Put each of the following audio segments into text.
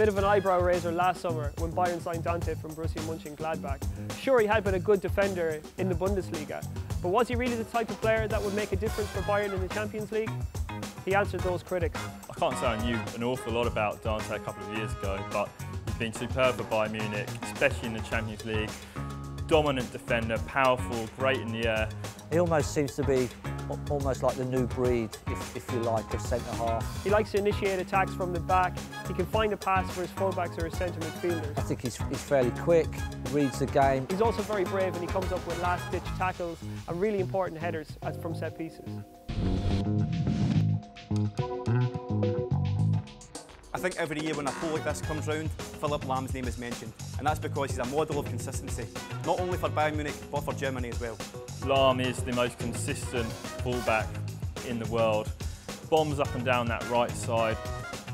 bit of an eyebrow raiser last summer when Bayern signed Dante from Borussia Mönchengladbach. Sure, he had been a good defender in the Bundesliga, but was he really the type of player that would make a difference for Bayern in the Champions League? He answered those critics. I can't say I knew an awful lot about Dante a couple of years ago, but he's been superb for Bayern Munich, especially in the Champions League. Dominant defender, powerful, great in the air. He almost seems to be almost like the new breed, if you like, of centre-half. He likes to initiate attacks from the back. He can find a pass for his full-backs or his centre midfielders. I think he's fairly quick, reads the game. He's also very brave and he comes up with last-ditch tackles and really important headers from set pieces. I think every year when a poll like this comes round, Philipp Lahm's name is mentioned, and that's because he's a model of consistency, not only for Bayern Munich, but for Germany as well. Lahm is the most consistent fullback in the world. Bombs up and down that right side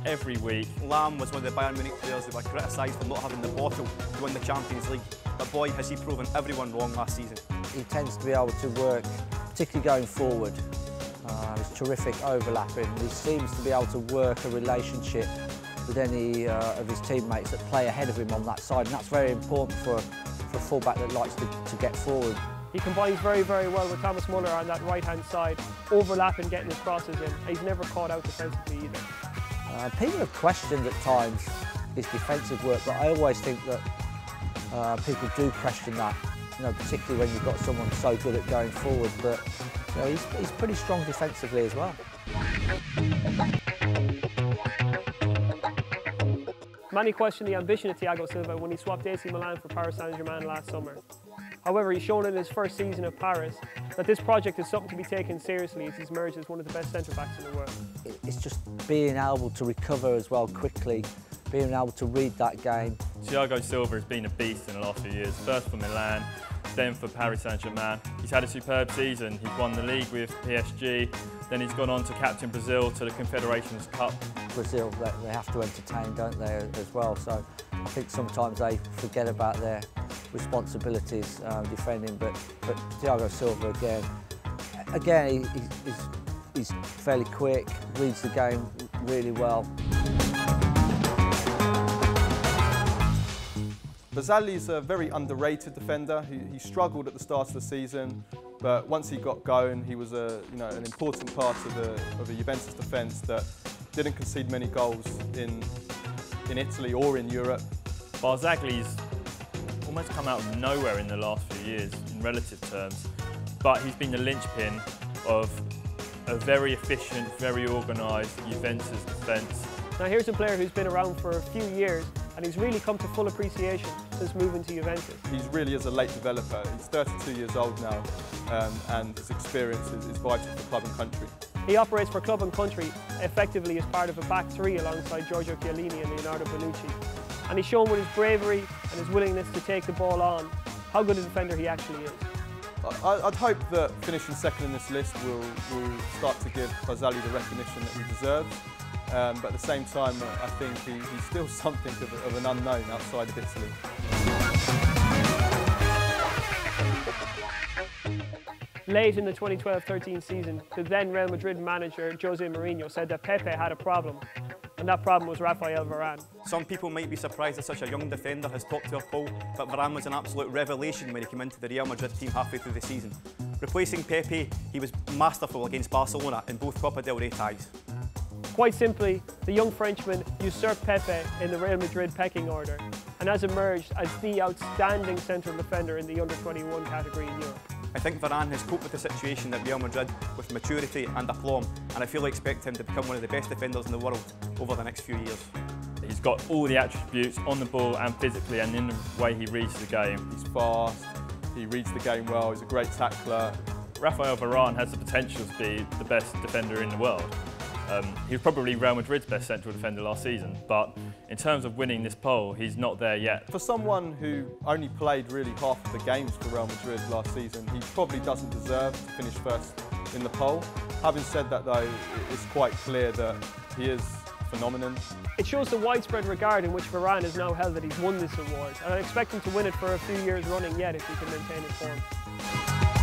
every week. Lahm was one of the Bayern Munich players that were criticised for not having the bottle to win the Champions League, but boy has he proven everyone wrong last season. He tends to be able to work, particularly going forward. He's terrific overlapping. He seems to be able to work a relationship with any of his teammates that play ahead of him on that side, and that's very important for a fullback that likes to get forward. He combines very, very well with Thomas Muller on that right-hand side, overlapping, getting his crosses in. He's never caught out defensively either. People have questioned at times his defensive work, but I always think that people do question that, particularly when you've got someone so good at going forward. But he's pretty strong defensively as well. Many questioned the ambition of Thiago Silva when he swapped AC Milan for Paris Saint-Germain last summer. However, he's shown in his first season at Paris that this project is something to be taken seriously as he's emerged as one of the best centre-backs in the world. It's just being able to recover as well quickly, being able to read that game. Thiago Silva has been a beast in the last few years, first for Milan, then for Paris Saint-Germain. He's had a superb season. He's won the league with PSG, then he's gone on to captain Brazil to the Confederations Cup. Brazil, they have to entertain, don't they, as well? So I think sometimes they forget about their responsibilities defending, but Thiago Silva again he's fairly quick, reads the game really well. Barzagli is a very underrated defender. He struggled at the start of the season, but once he got going, he was an important part of the Juventus defence that didn't concede many goals in Italy or in Europe. Barzagli almost come out of nowhere in the last few years in relative terms, but he's been the linchpin of a very efficient, very organised Juventus defence. Now here's a player who's been around for a few years and he's really come to full appreciation since moving to Juventus. He really is a late developer. He's 32 years old now, and his experience is vital for club and country. He operates for club and country effectively as part of a back three alongside Giorgio Chiellini and Leonardo Bonucci. And he's shown with his bravery and his willingness to take the ball on how good a defender he actually is. I'd hope that finishing second in this list will start to give Barzagli the recognition that he deserves. But at the same time, I think he's still something of an unknown outside of Italy. Late in the 2012-13 season, the then Real Madrid manager Jose Mourinho said that Pepe had a problem, and that problem was Raphael Varane. Some people might be surprised that such a young defender has topped to a poll, but Varane was an absolute revelation when he came into the Real Madrid team halfway through the season. Replacing Pepe, he was masterful against Barcelona in both Copa del Rey ties. Quite simply, the young Frenchman usurped Pepe in the Real Madrid pecking order and has emerged as the outstanding central defender in the under-21 category in Europe. I think Varane has coped with the situation at Real Madrid with maturity and aplomb, and I fully expect him to become one of the best defenders in the world over the next few years. He's got all the attributes on the ball and physically, and in the way he reads the game. He's fast, he reads the game well, he's a great tackler. Raphael Varane has the potential to be the best defender in the world. He was probably Real Madrid's best central defender last season, but in terms of winning this poll, he's not there yet. For someone who only played really half of the games for Real Madrid last season, he probably doesn't deserve to finish first in the poll. Having said that though, it's quite clear that he is a phenomenon. It shows the widespread regard in which Varane has now held that he's won this award, and I expect him to win it for a few years running yet if he can maintain his form.